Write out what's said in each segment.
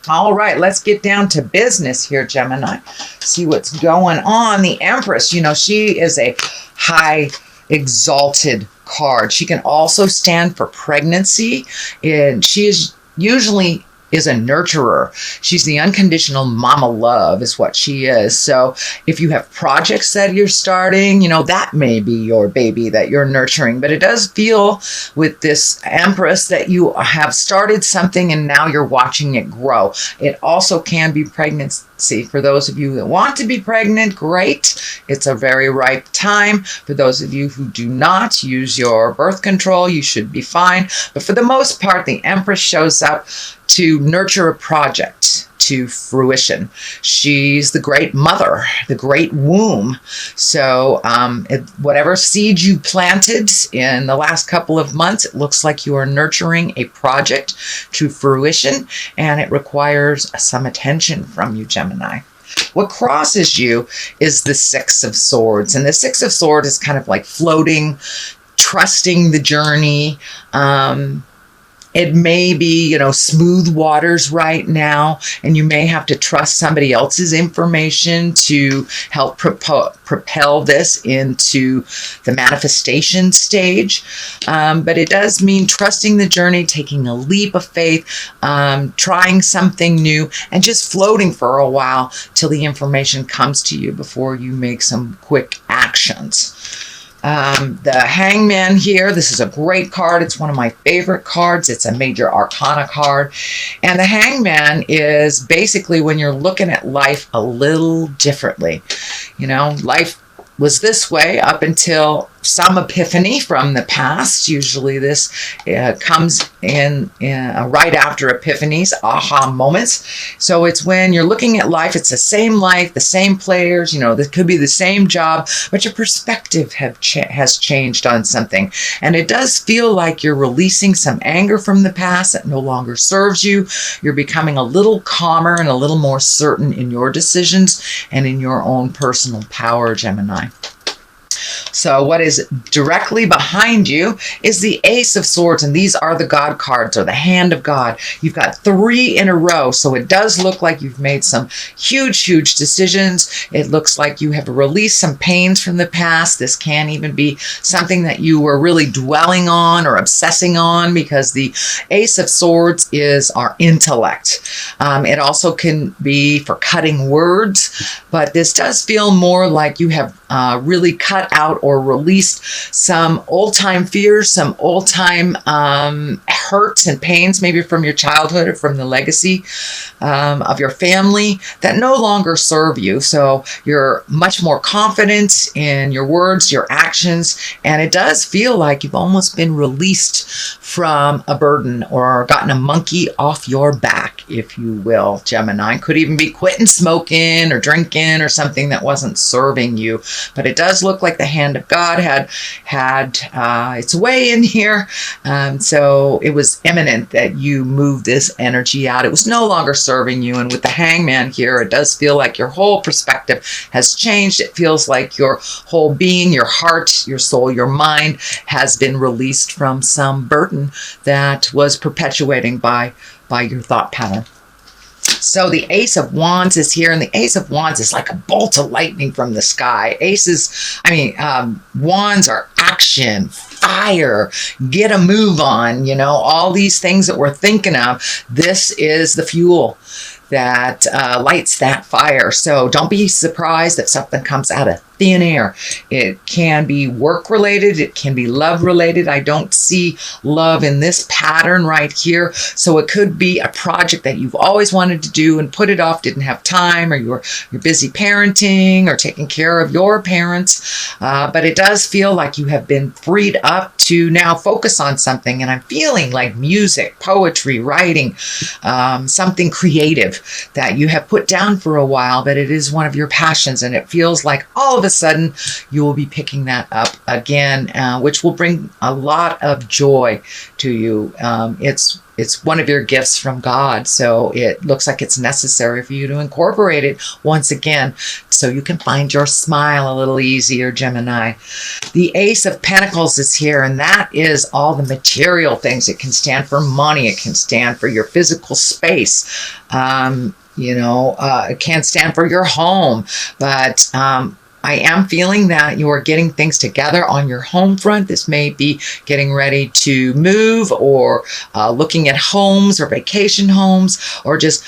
All right, let's get down to business here, Gemini. See what's going on. The Empress, she is a high exalted card. She can also stand for pregnancy, and she is usually is a nurturer. She's the unconditional mama love is what she is. So if you have projects that you're starting, that may be your baby that you're nurturing. But it does feel with this Empress that you have started something and now you're watching it grow. It also can be pregnancy. For those of you that want to be pregnant, great. It's a very ripe time. For those of you who do not use your birth control, you should be fine. But for the most part, the Empress shows up to nurture a project to fruition. She's the great mother, the great womb. So whatever seed you planted in the last couple of months, it looks like you are nurturing a project to fruition, and it requires some attention from you, Gemini. What crosses you is the Six of Swords, and the Six of Swords is kind of like floating, trusting the journey. It may be, smooth waters right now, and you may have to trust somebody else's information to help propel this into the manifestation stage. But it does mean trusting the journey, taking a leap of faith, trying something new, and just floating for a while till the information comes to you before you make some quick actions. The Hangman here, this is a great card. It's one of my favorite cards. It's a major arcana card. And the Hangman is basically when you're looking at life a little differently. Life was this way up until some epiphany from the past. Usually this comes in right after epiphanies, aha moments. So it's when you're looking at life, it's the same life, the same players, this could be the same job, but your perspective has changed on something. And it does feel like you're releasing some anger from the past that no longer serves you. You're becoming a little calmer and a little more certain in your decisions and in your own personal power, Gemini. So what is directly behind you is the Ace of Swords, and these are the God cards, or the hand of God. You've got 3 in a row, so it does look like you've made some huge decisions. It looks like you have released some pains from the past. This can even be something that you were really dwelling on or obsessing on, because the Ace of Swords is our intellect. It also can be for cutting words, but this does feel more like you have really cut out or released some old-time fears, some old-time hurts and pains, maybe from your childhood or from the legacy of your family that no longer serve you. So you're much more confident in your words, your actions, and it does feel like you've almost been released from a burden or gotten a monkey off your back, if you will, Gemini. Could even be quitting smoking or drinking or something that wasn't serving you. But it does look like the hand of God had its way in here. So it was imminent that you moved this energy out. It was no longer serving you. And with the Hangman here, it does feel like your whole perspective has changed. It feels like your whole being, your heart, your soul, your mind has been released from some burden that was perpetuating by your thought pattern. So the Ace of Wands is here, and the Ace of Wands is like a bolt of lightning from the sky. Wands are action, fire, get a move on, all these things that we're thinking of. This is the fuel that lights that fire. So don't be surprised if something comes out of thin air. It can be work related. It can be love related. I don't see love in this pattern right here. So it could be a project that you've always wanted to do and put it off, didn't have time, or you're busy parenting or taking care of your parents. But it does feel like you have been freed up to now focus on something. And I'm feeling like music, poetry, writing, something creative that you have put down for a while, but it is one of your passions. And it feels like all of a sudden you will be picking that up again, which will bring a lot of joy to you. It's it's one of your gifts from God. So it looks like it's necessary for you to incorporate it once again so you can find your smile a little easier, Gemini. The Ace of Pentacles is here, and that is all the material things. It can stand for money. It can stand for your physical space. It can stand for your home. But I am feeling that you are getting things together on your home front. This may be getting ready to move, or looking at homes or vacation homes, or just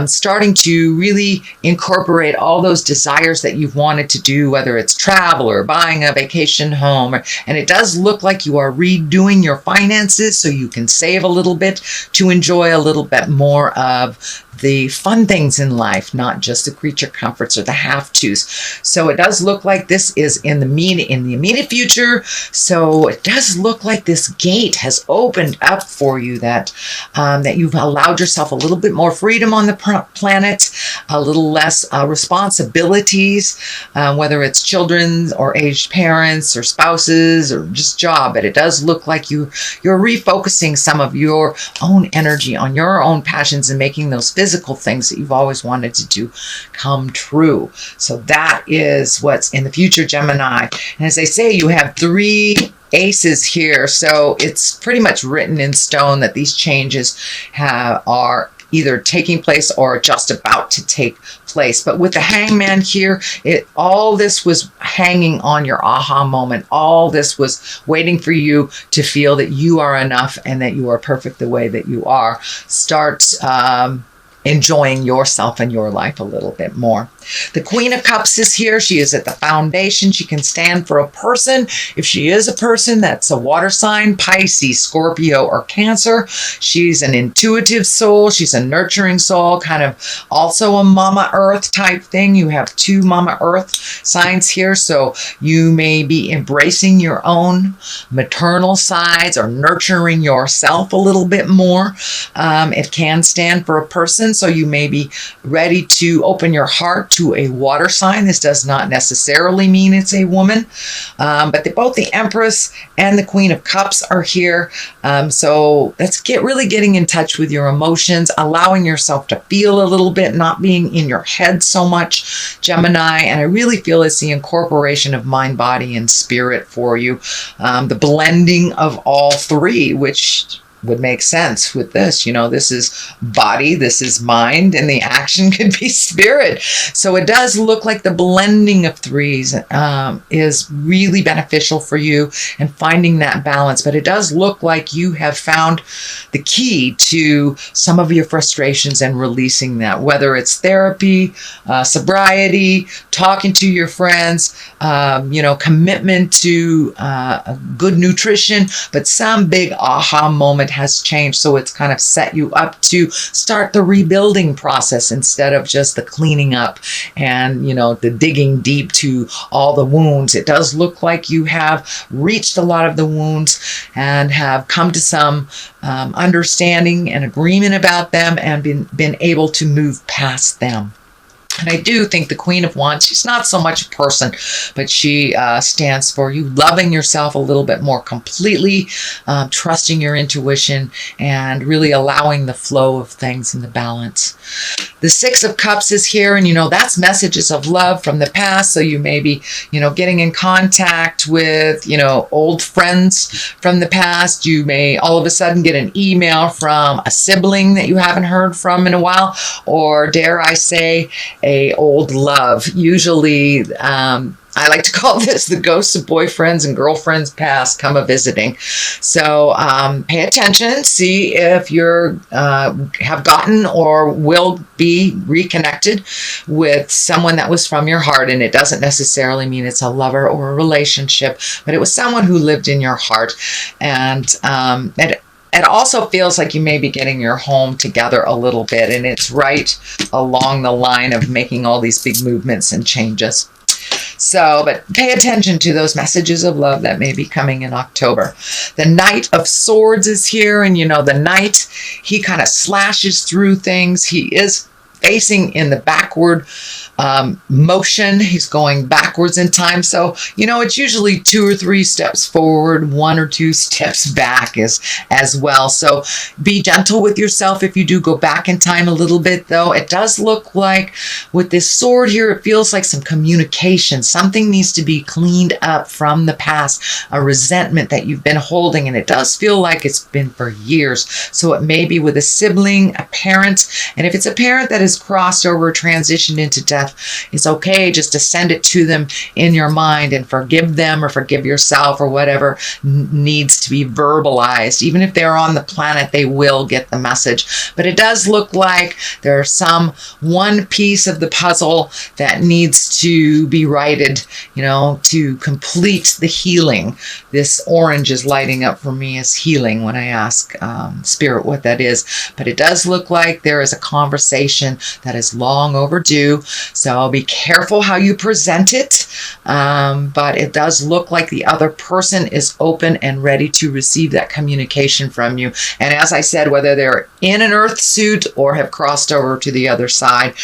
starting to really incorporate all those desires that you've wanted to do, whether it's travel or buying a vacation home. And it does look like you are redoing your finances so you can save a little bit to enjoy a little bit more of the fun things in life, not just the creature comforts or the have-tos. So it does look like this is in the immediate future. So it does look like this gate has opened up for you, that you've allowed yourself a little bit more freedom on the planet, a little less responsibilities, whether it's children or aged parents or spouses or just job. But it does look like you're refocusing some of your own energy on your own passions and making those physical things that you've always wanted to do come true. So that is what's in the future, Gemini. And as I say, you have 3 aces here. So it's pretty much written in stone that these changes are either taking place or just about to take place. But with the Hangman here, all this was hanging on your aha moment. All this was waiting for you to feel that you are enough and that you are perfect the way that you are. Start enjoying yourself and your life a little bit more. The Queen of Cups is here. She is at the foundation. She can stand for a person. If she is a person, that's a water sign, Pisces, Scorpio, or Cancer. She's an intuitive soul. She's a nurturing soul, kind of also a Mama Earth type thing. You have 2 Mama Earth signs here. So you may be embracing your own maternal sides or nurturing yourself a little bit more. It can stand for a person. So you may be ready to open your heart to a water sign. This does not necessarily mean it's a woman, but both the Empress and the Queen of Cups are here. So let's really getting in touch with your emotions, allowing yourself to feel a little bit, not being in your head so much, Gemini. And I really feel it's the incorporation of mind, body, and spirit for you. The blending of all 3, which would make sense with this. This is body, this is mind, and the action could be spirit. So it does look like the blending of 3s is really beneficial for you and finding that balance. But it does look like you have found the key to some of your frustrations and releasing that, whether it's therapy, sobriety, talking to your friends, commitment to good nutrition, but some big aha moment has changed. So it's kind of set you up to start the rebuilding process instead of just the cleaning up and, the digging deep to all the wounds. It does look like you have reached a lot of the wounds and have come to some understanding and agreement about them and been able to move past them. And I do think the Queen of Wands, she's not so much a person, but she stands for you loving yourself a little bit more completely, trusting your intuition, and really allowing the flow of things in the balance. The 6 of Cups is here, and that's messages of love from the past. So you may be, getting in contact with, old friends from the past. You may all of a sudden get an email from a sibling that you haven't heard from in a while, or dare I say, a old love. Usually, I like to call this the ghosts of boyfriends and girlfriends past come a-visiting. So pay attention, see if you're have gotten or will be reconnected with someone that was from your heart. And it doesn't necessarily mean it's a lover or a relationship, but it was someone who lived in your heart. And it also feels like you may be getting your home together a little bit, and it's right along the line of making all these big movements and changes. So, but pay attention to those messages of love that may be coming in October. The Knight of Swords is here, and the Knight, he kind of slashes through things. He is facing in the backward motion. He's going backwards in time. So, you know, it's usually 2 or 3 steps forward, 1 or 2 steps back as well. So be gentle with yourself if you do go back in time a little bit, though. It does look like with this sword here, it feels like some communication. Something needs to be cleaned up from the past, a resentment that you've been holding, and it does feel like it's been for years. So it may be with a sibling, a parent, and if it's a parent that has crossed over, transitioned into death, it's okay just to send it to them in your mind and forgive them or forgive yourself or whatever needs to be verbalized. Even if they're on the planet, they will get the message. But it does look like there's one piece of the puzzle that needs to be righted, you know, to complete the healing. This orange is lighting up for me as healing when I ask Spirit what that is. But it does look like there is a conversation that is long overdue. So be careful how you present it. But it does look like the other person is open and ready to receive that communication from you. And as I said, whether they're in an earth suit or have crossed over to the other side,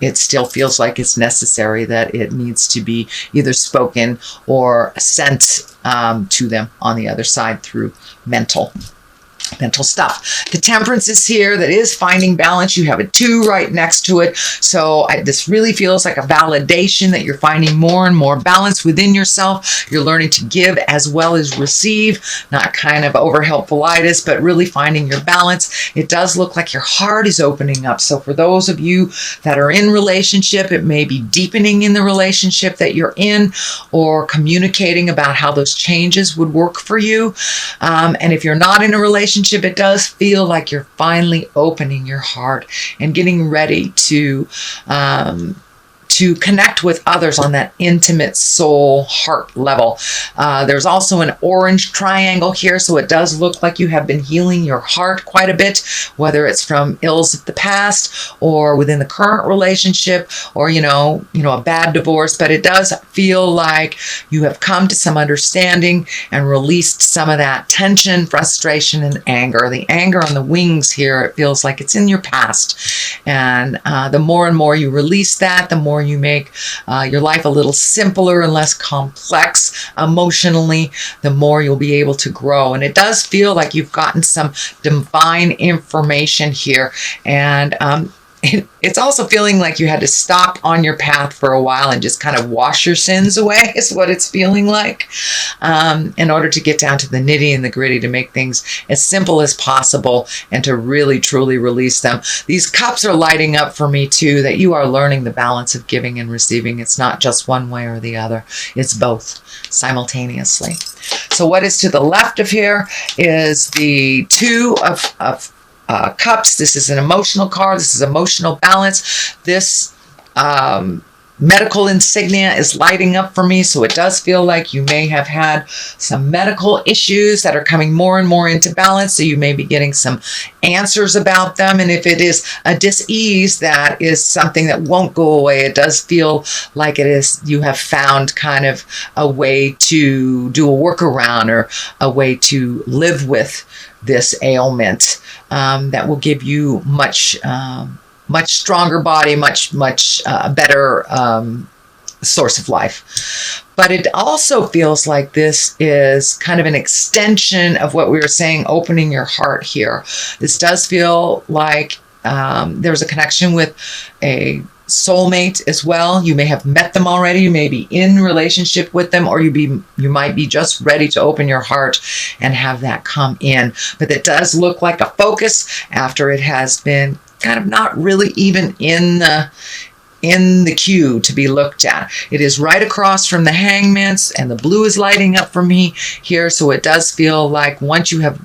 it still feels like it's necessary, that it needs to be either spoken or sent to them on the other side through mental stuff. The Temperance is here. That is finding balance. You have a 2 right next to it. So this really feels like a validation that you're finding more and more balance within yourself. You're learning to give as well as receive, not kind of over helpfulitis, but really finding your balance. It does look like your heart is opening up. So for those of you that are in relationship, it may be deepening in the relationship that you're in or communicating about how those changes would work for you. And if you're not in a relationship, it does feel like you're finally opening your heart and getting ready to connect with others on that intimate soul heart level. There's also an orange triangle here, so it does look like you have been healing your heart quite a bit, whether it's from ills of the past or within the current relationship, or you know a bad divorce. But it does feel like you have come to some understanding and released some of that tension, frustration, and anger. The anger on the wings here, it feels like it's in your past, and the more and more you release that, the more you make your life a little simpler and less complex emotionally, the more you'll be able to grow. And it does feel like you've gotten some divine information here. And it's also feeling like you had to stop on your path for a while and just kind of wash your sins away, is what it's feeling like, in order to get down to the nitty and the gritty, to make things as simple as possible and to really, truly release them. These cups are lighting up for me too, that you are learning the balance of giving and receiving. It's not just one way or the other. It's both simultaneously. So what is to the left of here is the 2 of cups. This is an emotional card. This is emotional balance. This medical insignia is lighting up for me. So it does feel like you may have had some medical issues that are coming more and more into balance. So you may be getting some answers about them. And if it is a dis-ease, that is something that won't go away. It does feel like it is, you have found kind of a way to do a workaround or a way to live with this ailment that will give you much stronger body, much better source of life. But it also feels like this is kind of an extension of what we were saying, opening your heart here. This does feel like there's a connection with a soulmate as well. You may have met them already. You may be in relationship with them, or you might be just ready to open your heart and have that come in. But it does look like a focus after it has been kind of not really even in the queue to be looked at. It is right across from the Hangman's, and the blue is lighting up for me here. So it does feel like once you have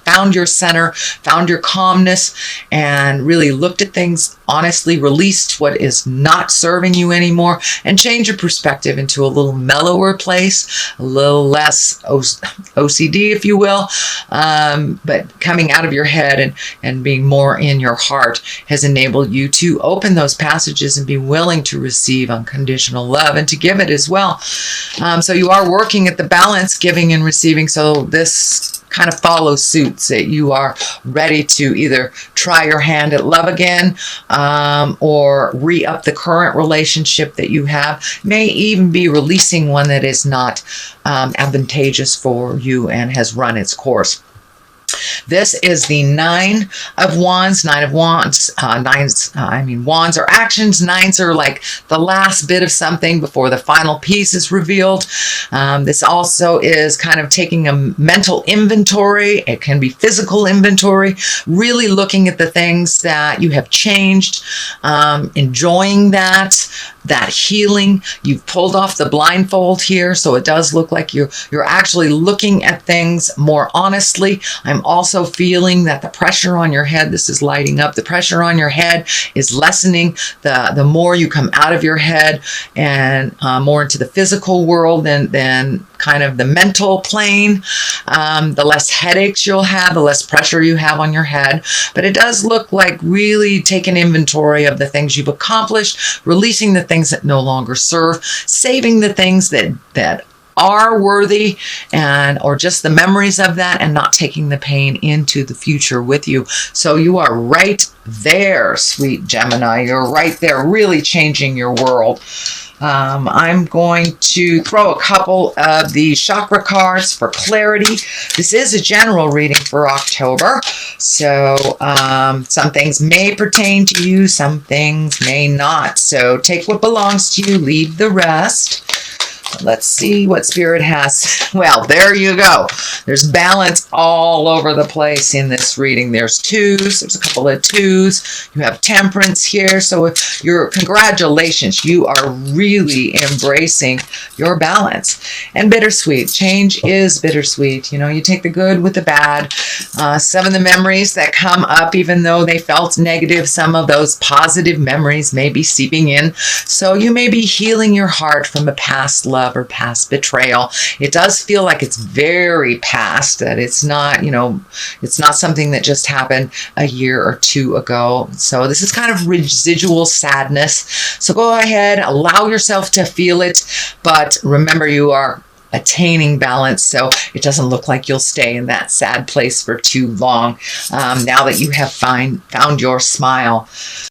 found your center, found your calmness, and really looked at things honestly, released what is not serving you anymore, and change your perspective into a little mellower place, a little less OCD, if you will, but coming out of your head and being more in your heart has enabled you to open those passages and be willing to receive unconditional love and to give it as well. So you are working at the balance, giving and receiving. So this kind of follow suit, that you are ready to either try your hand at love again, or re-up the current relationship that you have. May even be releasing one that is not advantageous for you and has run its course. This is the Nine of Wands. Nine of Wands. Wands are actions. Nines are like the last bit of something before the final piece is revealed. This also is kind of taking a mental inventory. It can be physical inventory, really looking at the things that you have changed, enjoying that healing. You've pulled off the blindfold here, so it does look like you're actually looking at things more honestly. I'm also feeling that the pressure on your head, this is lighting up, the pressure on your head is lessening the more you come out of your head and more into the physical world than kind of the mental plane. The less headaches you'll have, the less pressure you have on your head. But it does look like really taking inventory of the things you've accomplished, releasing the things that no longer serve, saving the things that are worthy, or just the memories of that, and not taking the pain into the future with you. So you are right there, sweet Gemini. You're right there, really changing your world. I'm going to throw a couple of the chakra cards for clarity. This is a general reading for October, so some things may pertain to you, some things may not. So take what belongs to you, leave the rest. Let's see what Spirit has. Well, there you go. There's balance all over the place in this reading. There's twos. There's a couple of twos. You have temperance here. So if congratulations, you are really embracing your balance. And bittersweet. Change is bittersweet. You know, you take the good with the bad. Some of the memories that come up, even though they felt negative, some of those positive memories may be seeping in. So you may be healing your heart from a past love or past betrayal. It does feel like it's very past, that it's not, it's not something that just happened a year or two ago. So this is kind of residual sadness. So go ahead, allow yourself to feel it, but remember you are attaining balance, so it doesn't look like you'll stay in that sad place for too long, now that you have found your smile.